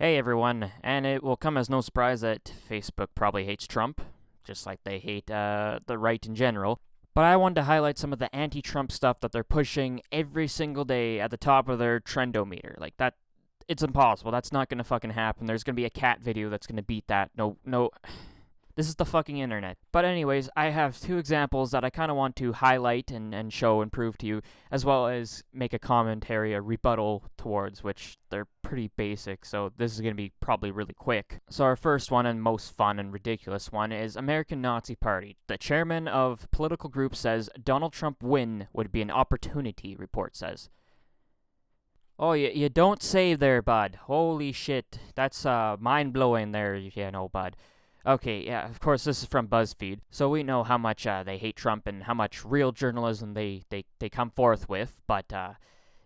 Hey everyone, and it will come as no surprise that Facebook probably hates Trump, just like they hate the right in general. But I wanted to highlight some of the anti-Trump stuff that they're pushing every single day at the top of their trendometer. Like that, it's impossible. That's not gonna fucking happen. There's gonna be a cat video that's gonna beat that. No, no, this is the fucking internet. But anyways, I have two examples that I kind of want to highlight and show and prove to you, as well as make a commentary, a rebuttal towards, which they're pretty basic, so this is going to be probably really quick. So our first one and most fun and ridiculous one is American Nazi Party. The chairman of political group says Donald Trump win would be an opportunity, report says. Oh, you don't say there, bud. Holy shit. That's mind-blowing there, bud. Okay, yeah, of course, this is from BuzzFeed, so we know how much they hate Trump and how much real journalism they come forth with, but,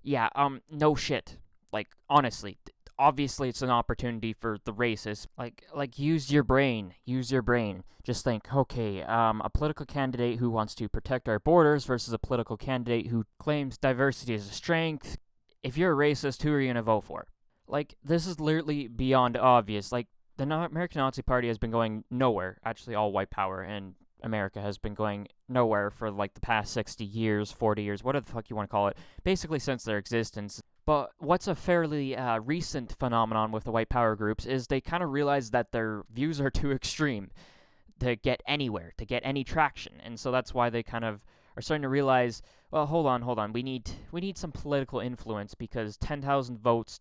no shit. Like, honestly, obviously it's an opportunity for the racists. Like, use your brain. Use your brain. Just think, okay, a political candidate who wants to protect our borders versus a political candidate who claims diversity as a strength. If you're a racist, who are you going to vote for? Like, this is literally beyond obvious. Like, the American Nazi Party has been going nowhere. Actually, all white power in America has been going nowhere for like the past 60 years, 40 years, whatever the fuck you want to call it, basically since their existence. But what's a fairly recent phenomenon with the white power groups is they kind of realize that their views are too extreme to get anywhere, to get any traction. And so that's why they kind of are starting to realize, well, hold on. We need some political influence because 10,000 votes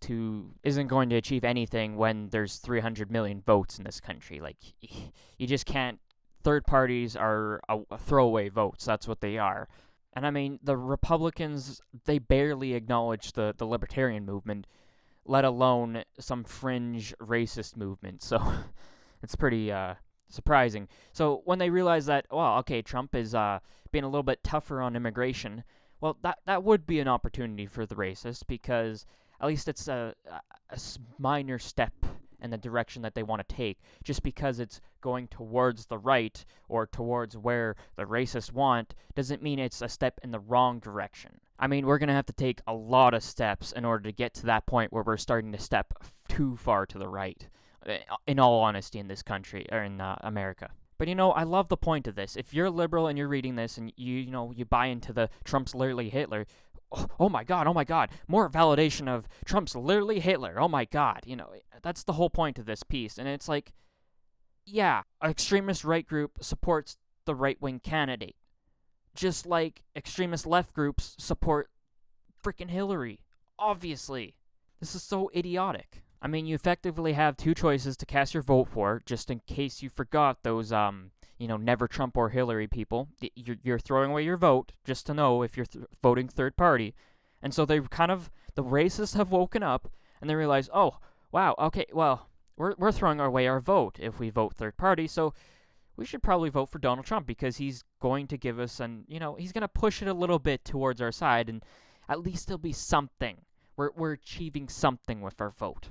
isn't going to achieve anything when there's 300 million votes in this country. Like, you just can't. Third parties are a throwaway votes. That's what they are. And I mean, the Republicans, they barely acknowledge the libertarian movement, let alone some fringe racist movement. So it's pretty surprising. So when they realize that, well, okay, Trump is being a little bit tougher on immigration, well, that would be an opportunity for the racists because at least it's a minor step in the direction that they want to take. Just because it's going towards the right or towards where the racists want doesn't mean it's a step in the wrong direction. I mean, we're going to have to take a lot of steps in order to get to that point where we're starting to step too far to the right, in all honesty, in this country, or in America. But, I love the point of this. If you're liberal and you're reading this and you buy into the Trump's literally Hitler, oh my god, more validation of Trump's literally Hitler, oh my god, that's the whole point of this piece. And it's like, yeah, an extremist right group supports the right-wing candidate. Just like extremist left groups support freaking Hillary. Obviously. This is so idiotic. I mean, you effectively have two choices to cast your vote for, just in case you forgot those, never Trump or Hillary people. You're throwing away your vote just to know if you're voting third party. And so the racists have woken up and they realize, oh, wow, okay, well, we're throwing away our vote if we vote third party, so we should probably vote for Donald Trump because he's going to give us he's going to push it a little bit towards our side, and at least there'll be something. We're achieving something with our vote.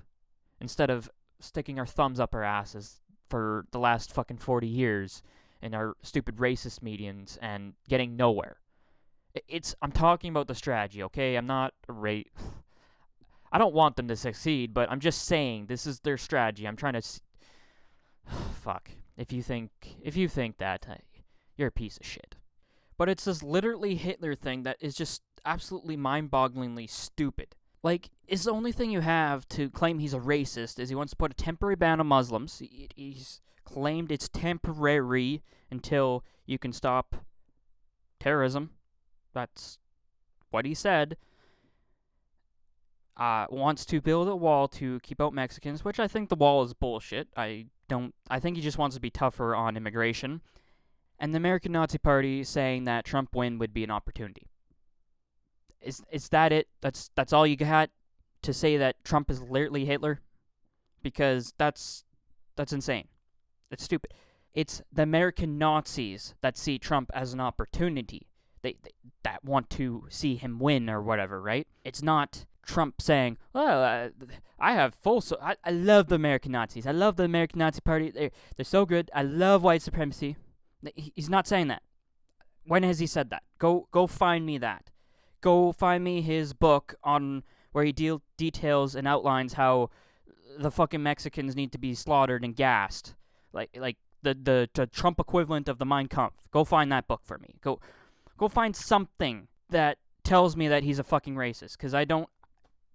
Instead of sticking our thumbs up our asses for the last fucking 40 years in our stupid racist medians and getting nowhere. I'm talking about the strategy, okay? I'm not I don't want them to succeed, but I'm just saying this is their strategy. I'm trying to fuck. If you think that, you're a piece of shit. But it's this literally Hitler thing that is just absolutely mind-bogglingly stupid. Like, is the only thing you have to claim he's a racist is he wants to put a temporary ban on Muslims. He's claimed it's temporary until you can stop terrorism. That's what he said. Wants to build a wall to keep out Mexicans, which I think the wall is bullshit. I think he just wants to be tougher on immigration. And the American Nazi Party saying that Trump win would be an opportunity. Is that it? That's all you got to say that Trump is literally Hitler? Because that's insane. It's stupid. It's the American Nazis that see Trump as an opportunity. They that want to see him win or whatever, right? It's not Trump saying, well, I love the American Nazis. I love the American Nazi Party. They're so good. I love white supremacy. He's not saying that. When has he said that? Go find me that. Go find me his book on where he details and outlines how the fucking Mexicans need to be slaughtered and gassed. Like the Trump equivalent of the Mein Kampf. Go find that book for me. Go find something that tells me that he's a fucking racist, because I don't.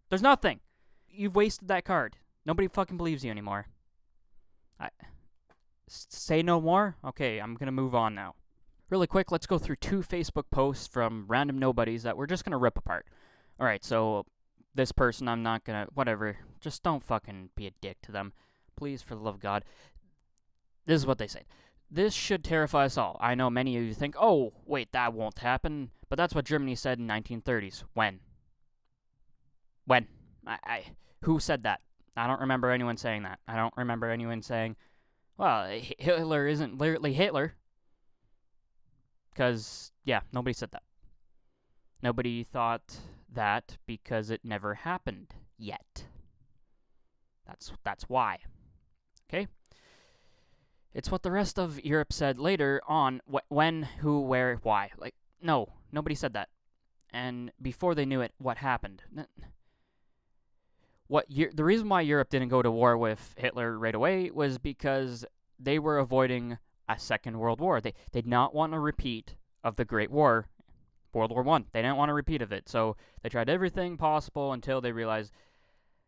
There's nothing. You've wasted that card. Nobody fucking believes you anymore. Say no more? Okay, I'm gonna move on now. Really quick, let's go through 2 Facebook posts from random nobodies that we're just gonna rip apart. Alright, so this person, I'm not gonna. Whatever. Just don't fucking be a dick to them. Please, for the love of God. This is what they say. This should terrify us all. I know many of you think, oh, wait, that won't happen. But that's what Germany said in 1930s. When? Who said that? I don't remember anyone saying that. I don't remember anyone saying, well, Hitler isn't literally Hitler. Because, yeah, nobody said that. Nobody thought that because it never happened yet. That's why. Okay? It's what the rest of Europe said later on. When, who, where, why. Like, no, nobody said that. And before they knew it, what happened? The reason why Europe didn't go to war with Hitler right away was because they were avoiding a second world war. They did not want a repeat of the Great War, World War I. They didn't want a repeat of it. So they tried everything possible until they realized,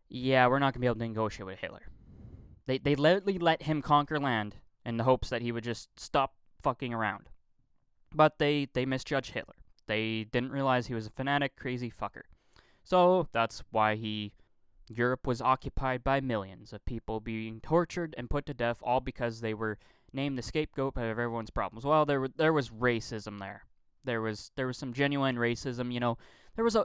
yeah, we're not going to be able to negotiate with Hitler. They literally let him conquer land in the hopes that he would just stop fucking around. But they misjudged Hitler. They didn't realize he was a fanatic, crazy fucker. So that's why Europe was occupied by millions of people being tortured and put to death, all because they were named the scapegoat of everyone's problems. Well, there was racism there. There was some genuine racism. You know, there was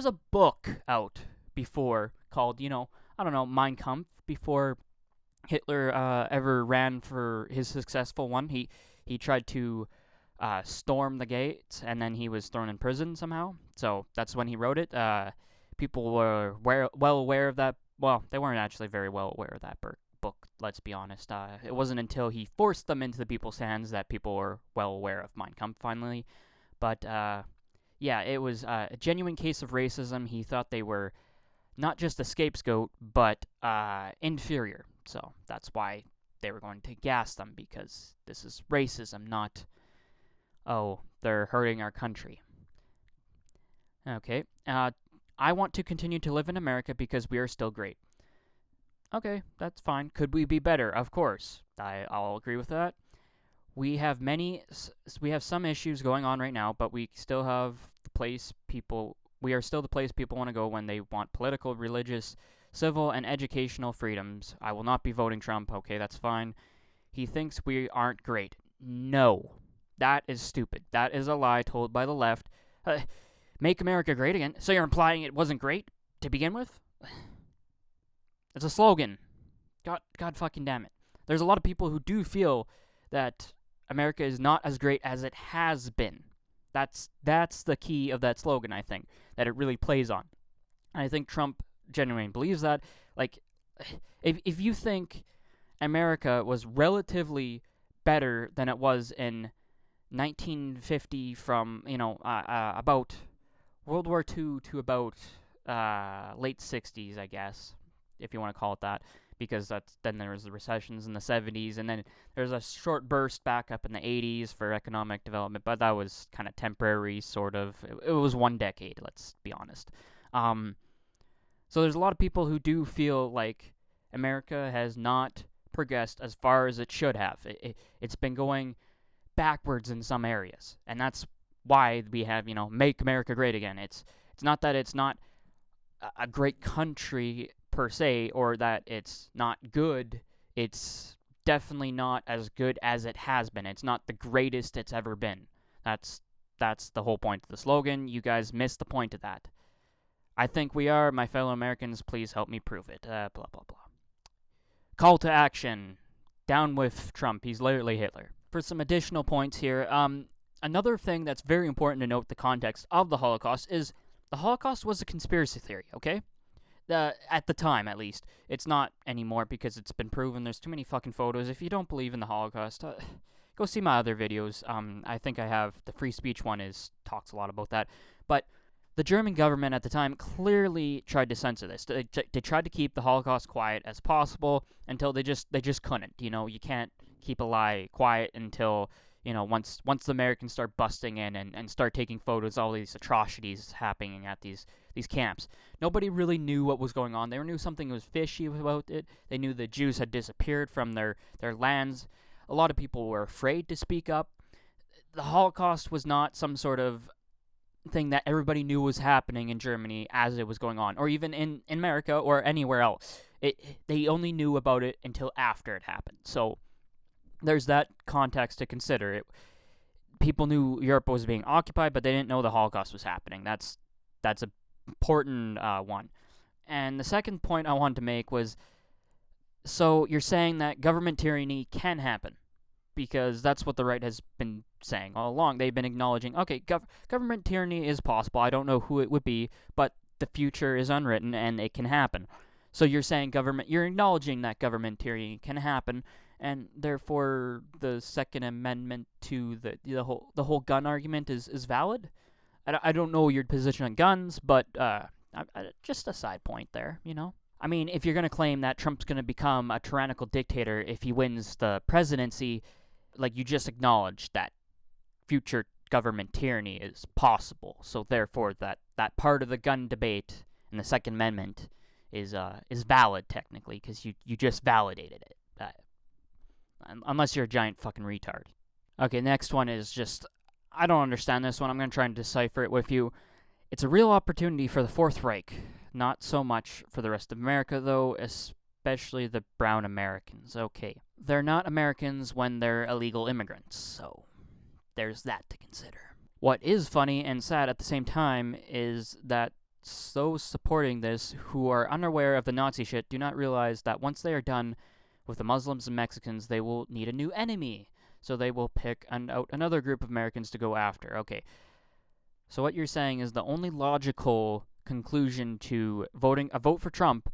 a book out before called, you know, I don't know, Mein Kampf, before Hitler ever ran for his successful one. He tried to storm the gates, and then he was thrown in prison somehow. So that's when he wrote it. People were well aware of that. Well, they weren't actually very well aware of that book, let's be honest. It wasn't until he forced them into the people's hands that people were well aware of Mein Kampf finally. But, yeah, it was a genuine case of racism. He thought they were not just a scapegoat, but inferior. So that's why they were going to gas them, because this is racism, not, oh, they're hurting our country. Okay, I want to continue to live in America because we are still great. Okay, that's fine. Could we be better? Of course. I'll agree with that. We have some issues going on right now, but we still have we are still the place people want to go when they want political, religious, civil, and educational freedoms. I will not be voting Trump. Okay, that's fine. He thinks we aren't great. No. That is stupid. That is a lie told by the left. Make America great again. So you're implying it wasn't great to begin with? It's a slogan. God fucking damn it. There's a lot of people who do feel that America is not as great as it has been. That's the key of that slogan, I think, that it really plays on. And I think Trump genuinely believes that. Like, if you think America was relatively better than it was in 1950 from, about World War II to about late 60s, I guess, if you want to call it that, because then there was the recessions in the 70s, and then there's a short burst back up in the 80s for economic development, but that was kind of temporary, sort of. It was 1 decade, let's be honest. So there's a lot of people who do feel like America has not progressed as far as it should have. It's been going backwards in some areas, and that's why we have, Make America Great Again. It's not that it's not a great country per se, or that it's not good. It's definitely not as good as it has been. It's not the greatest it's ever been. That's the whole point of the slogan. You guys missed the point of that. I think we are. My fellow Americans, please help me prove it. Blah, blah, blah. Call to action. Down with Trump. He's literally Hitler. For some additional points here, another thing that's very important to note the context of the Holocaust is the Holocaust was a conspiracy theory, okay? At the time, at least. It's not anymore because it's been proven. There's too many fucking photos. If you don't believe in the Holocaust, go see my other videos. I think I have the free speech one talks a lot about that. But The German government at the time clearly tried to censor this. They tried to keep the Holocaust quiet as possible until they just couldn't. You can't keep a lie quiet until, once the Americans start busting in and start taking photos of all these atrocities happening at these camps. Nobody really knew what was going on. They knew something was fishy about it. They knew the Jews had disappeared from their lands. A lot of people were afraid to speak up. The Holocaust was not some sort of thing that everybody knew was happening in Germany as it was going on, or even in America or anywhere else. They only knew about it until after it happened. So there's that context to consider. People knew Europe was being occupied, but they didn't know the Holocaust was happening. That's an important one. And the second point I wanted to make was, so you're saying that government tyranny can happen, because that's what the right has been saying all along. They've been acknowledging, okay, government tyranny is possible. I don't know who it would be, but the future is unwritten and it can happen. So you're saying you're acknowledging that government tyranny can happen, and therefore the Second Amendment to the whole gun argument is valid? I don't know your position on guns, but just a side point there, I mean, if you're going to claim that Trump's going to become a tyrannical dictator if he wins the presidency, like, you just acknowledged that future government tyranny is possible. So therefore, that part of the gun debate in the Second Amendment is valid technically, because you just validated it. Unless you're a giant fucking retard. Okay, next one is just, I don't understand this one. I'm going to try and decipher it with you. It's a real opportunity for the Fourth Reich. Not so much for the rest of America, though, especially the brown Americans. Okay. They're not Americans when they're illegal immigrants, so there's that to consider. What is funny and sad at the same time is that those supporting this who are unaware of the Nazi shit do not realize that once they are done with the Muslims and Mexicans, they will need a new enemy. So they will pick out another group of Americans to go after. Okay. So what you're saying is the only logical conclusion to a vote for Trump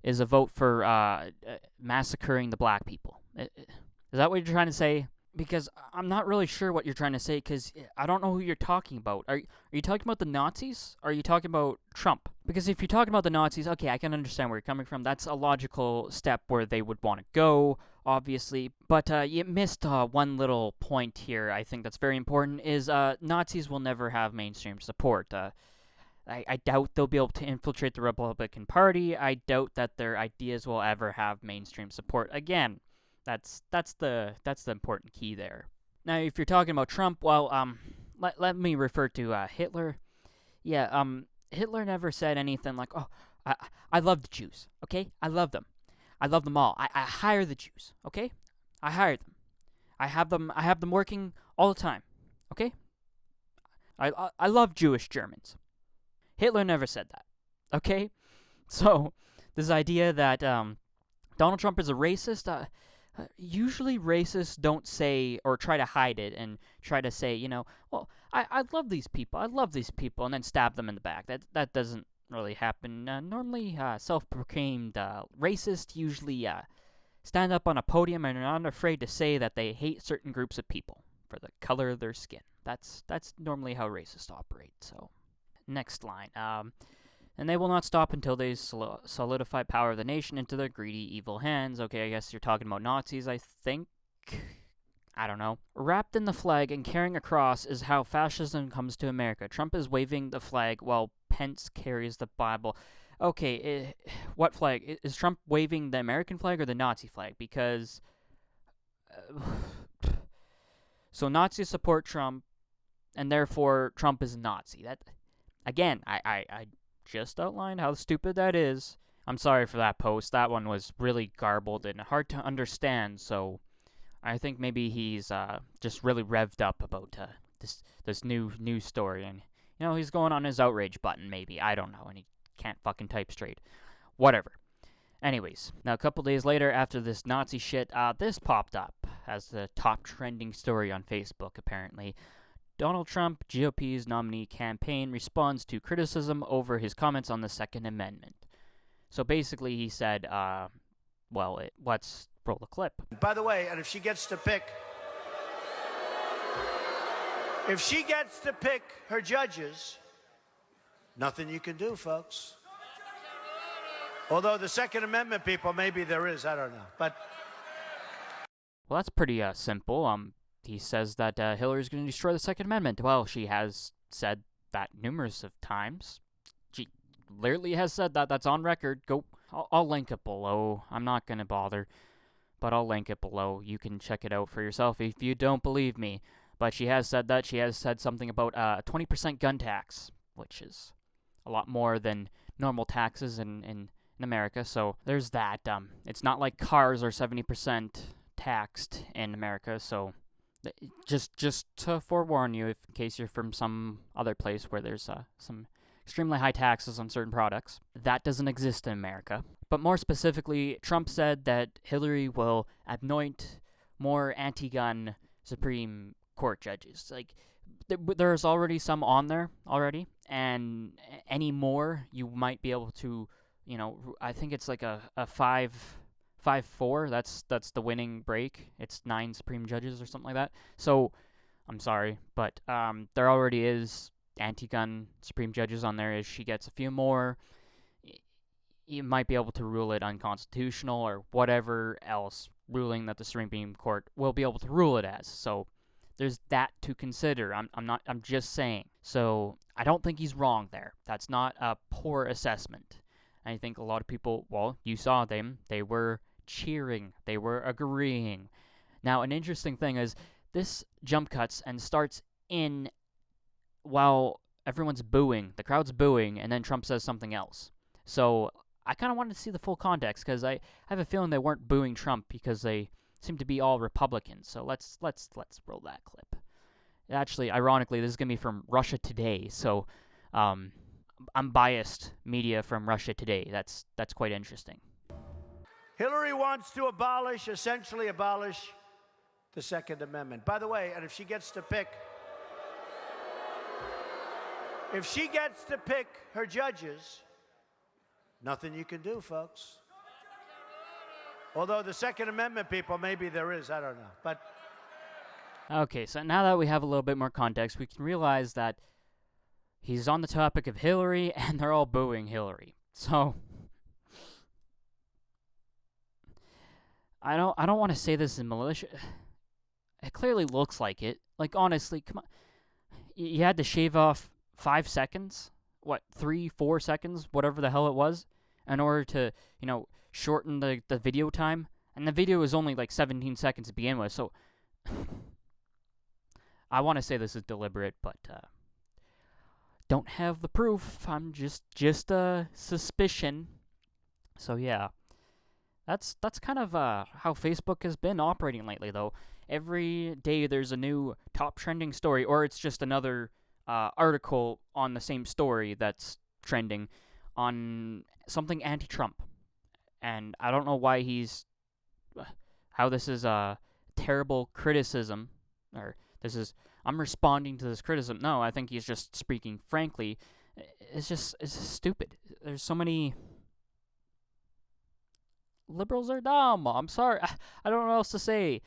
is a vote for massacring the black people. Is that what you're trying to say? Because I'm not really sure what you're trying to say, because I don't know who you're talking about. Are you talking about the Nazis? Or are you talking about Trump? Because if you're talking about the Nazis, okay, I can understand where you're coming from. That's a logical step where they would want to go, obviously. But you missed one little point here, I think that's very important, is Nazis will never have mainstream support. I doubt they'll be able to infiltrate the Republican Party. I doubt that their ideas will ever have mainstream support. Again, that's the important key there. Now, if you're talking about Trump, well, let me refer to Hitler. Yeah, Hitler never said anything like, "Oh, I love the Jews." Okay, I love them. I love them all. I hire the Jews. Okay, I hire them. I have them working all the time. Okay, I love Jewish Germans. Hitler never said that. Okay, so this idea that Donald Trump is a racist. Usually racists don't say or try to hide it and try to say, well, I love these people, and then stab them in the back. That doesn't really happen. Normally, self-proclaimed racists usually stand up on a podium and are not afraid to say that they hate certain groups of people for the color of their skin. That's normally how racists operate. So, next line. And they will not stop until they solidify power of the nation into their greedy, evil hands. Okay, I guess you're talking about Nazis, I think. I don't know. Wrapped in the flag and carrying a cross is how fascism comes to America. Trump is waving the flag while Pence carries the Bible. Okay, what flag? Is Trump waving the American flag or the Nazi flag? Because... so Nazis support Trump, and therefore Trump is a Nazi. That, again, I just outlined how stupid that is. I'm sorry for that post. That one was really garbled and hard to understand, so I think maybe he's just really revved up about this new news story, and he's going on his outrage button maybe. I don't know, and he can't fucking type straight. Whatever. Anyways, now a couple days later after this Nazi shit, this popped up as the top trending story on Facebook apparently. Donald Trump, GOP's nominee campaign, responds to criticism over his comments on the Second Amendment. So basically he said, let's roll the clip. By the way, and if she gets to pick her judges, Nothing you can do, folks. Although the Second Amendment people, maybe there is, I don't know. But Well, that's pretty simple. He says that Hillary's going to destroy the Second Amendment. Well, she has said that numerous of times. She literally has said that. That's on record. I'll link it below. I'm not going to bother, but I'll link it below. You can check it out for yourself if you don't believe me. But she has said that. She has said something about a 20% gun tax, which is a lot more than normal taxes in America. So there's that. It's not like cars are 70% taxed in America. So just to forewarn you, if in case you're from some other place where there's some extremely high taxes on certain products, that doesn't exist in America. But more specifically, Trump said that Hillary will anoint more anti-gun Supreme Court judges. Like, there's already some on there already, and any more you might be able to, I think it's like a 5-4. That's the winning break. It's 9 Supreme judges or something like that. So, I'm sorry, but there already is anti-gun Supreme judges on there. If she gets a few more, you might be able to rule it unconstitutional or whatever else ruling that the Supreme Court will be able to rule it as. So there's that to consider. I'm just saying. So I don't think he's wrong there. That's not a poor assessment. I think a lot of people, well, you saw them. They were cheering. They were agreeing. Now, an interesting thing is this jump cuts and starts in while everyone's booing. The crowd's booing, and then Trump says something else. So I kind of wanted to see the full context, because I have a feeling they weren't booing Trump because they seem to be all Republicans. So let's roll that clip. Actually, ironically, this is going to be from Russia Today. So unbiased media from Russia Today. That's quite interesting. Hillary wants to essentially abolish the Second Amendment. By the way, and if she gets to pick her judges, nothing you can do, folks. Although the Second Amendment people, maybe there is, I don't know. But okay, so now that we have a little bit more context, we can realize that he's on the topic of Hillary, and they're all booing Hillary. So I don't want to say this in malicious. It clearly looks like it. Like, honestly, come on. You had to shave off 5 seconds? What, 3-4 seconds? Whatever the hell it was, in order to, shorten the video time. And the video is only like 17 seconds to begin with, so I want to say this is deliberate, but don't have the proof. I'm just a suspicion. So yeah, that's kind of how Facebook has been operating lately, though. Every day there's a new top trending story, or it's just another article on the same story that's trending on something anti-Trump. And I don't know why how this is a terrible criticism, or I'm responding to this criticism. No, I think he's just speaking frankly. It's just stupid. There's so many liberals are dumb. I'm sorry. I don't know what else to say.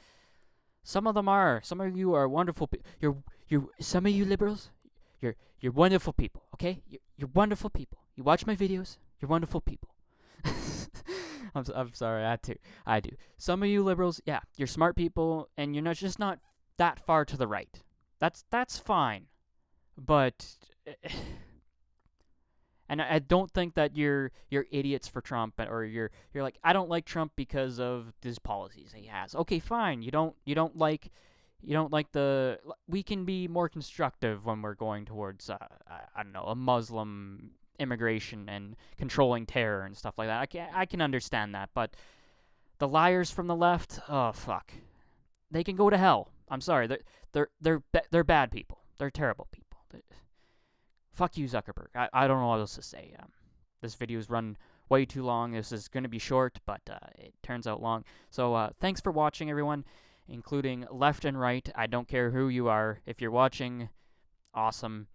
Some of them are. Some of you are wonderful. Some of you liberals, you're wonderful people. Okay, you're wonderful people. You watch my videos. You're wonderful people. I'm sorry. I do. Some of you liberals, yeah, you're smart people, and you're just not that far to the right. That's fine, but and I don't think that you're idiots for Trump, or you're like, I don't like Trump because of these policies he has. Okay, fine. You don't like we can be more constructive when we're going towards I don't know, a Muslim immigration and controlling terror and stuff like that. I can understand that, but the liars from the left, oh fuck, they can go to hell. I'm sorry, they're bad people. They're terrible people. Fuck you, Zuckerberg. I don't know what else to say. This video's run way too long. This is going to be short, but it turns out long. So thanks for watching, everyone, including left and right. I don't care who you are. If you're watching, awesome.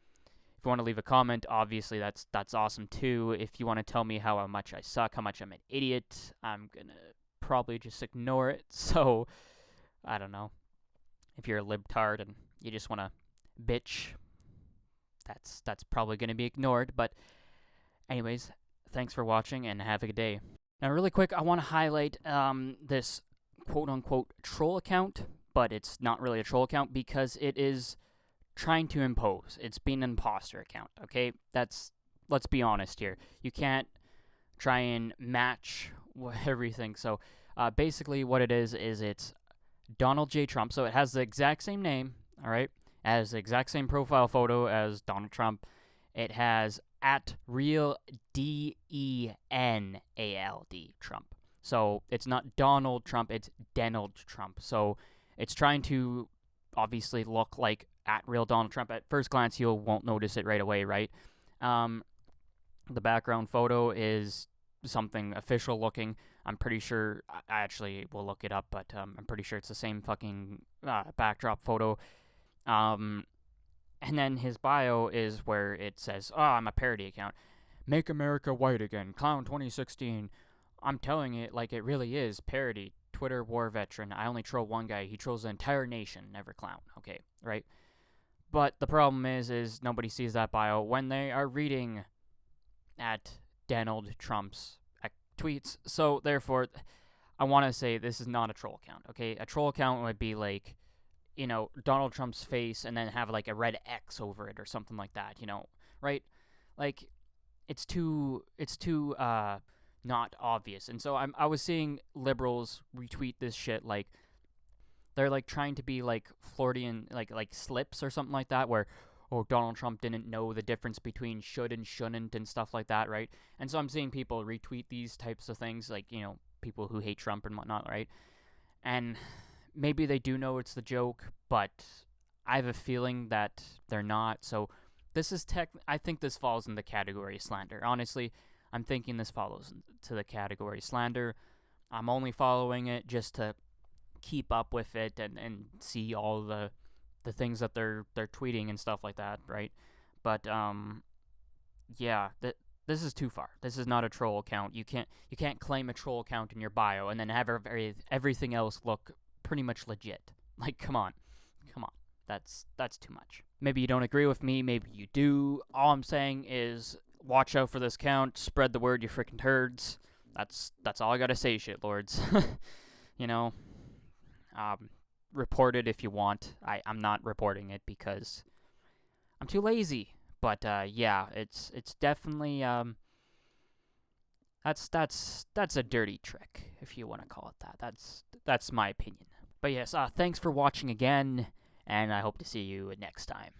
If you want to leave a comment, obviously that's awesome too. If you want to tell me how much I suck, how much I'm an idiot, I'm going to probably just ignore it. So, I don't know. If you're a libtard and you just want to bitch, that's probably going to be ignored. But anyways, thanks for watching and have a good day. Now, really quick, I want to highlight this quote-unquote troll account, but it's not really a troll account because it is trying to impose. It's being an imposter account, okay? Let's be honest here. You can't try and match everything. So basically what it is it's Donald J. Trump. So it has the exact same name, all right? It has the exact same profile photo as Donald Trump. It has at real DENALD Trump. So it's not Donald Trump, it's Donald Trump. So it's trying to obviously look like at real Donald Trump. At first glance, you won't notice it right away, right? The background photo is something official looking. I'm pretty sure, I actually will look it up, but I'm pretty sure it's the same fucking backdrop photo. And then his bio is where it says, oh, I'm a parody account. Make America White Again, Clown 2016. I'm telling it like it really is. Parody, Twitter war veteran. I only troll one guy. He trolls the entire nation, never clown. Okay, right? But the problem is nobody sees that bio when they are reading at Donald Trump's tweets. So therefore, I want to say this is not a troll account, okay? A troll account would be like, Donald Trump's face and then have like a red X over it or something like that, right? Like, it's too not obvious. And so I was seeing liberals retweet this shit like they're like trying to be like Floridian like slips or something like that, where Donald Trump didn't know the difference between should and shouldn't and stuff like that, right? And so I'm seeing people retweet these types of things, like, people who hate Trump and whatnot, right? And maybe they do know it's the joke, but I have a feeling that they're not. So this is I think this falls in the category of slander. Honestly, I'm thinking this follows into the category of slander. I'm only following it just to keep up with it and see all the things that they're tweeting and stuff like that, right? But yeah, this is too far. This is not a troll account. You can't claim a troll account in your bio and then have everything else look pretty much legit. Like, come on. That's too much. Maybe you don't agree with me. Maybe you do. All I'm saying is watch out for this account. Spread the word, you freaking turds. That's all I gotta say, shitlords. Report it if you want. I'm not reporting it because I'm too lazy. But yeah, it's definitely that's a dirty trick, if you want to call it that. That's my opinion. But yes, thanks for watching again, and I hope to see you next time.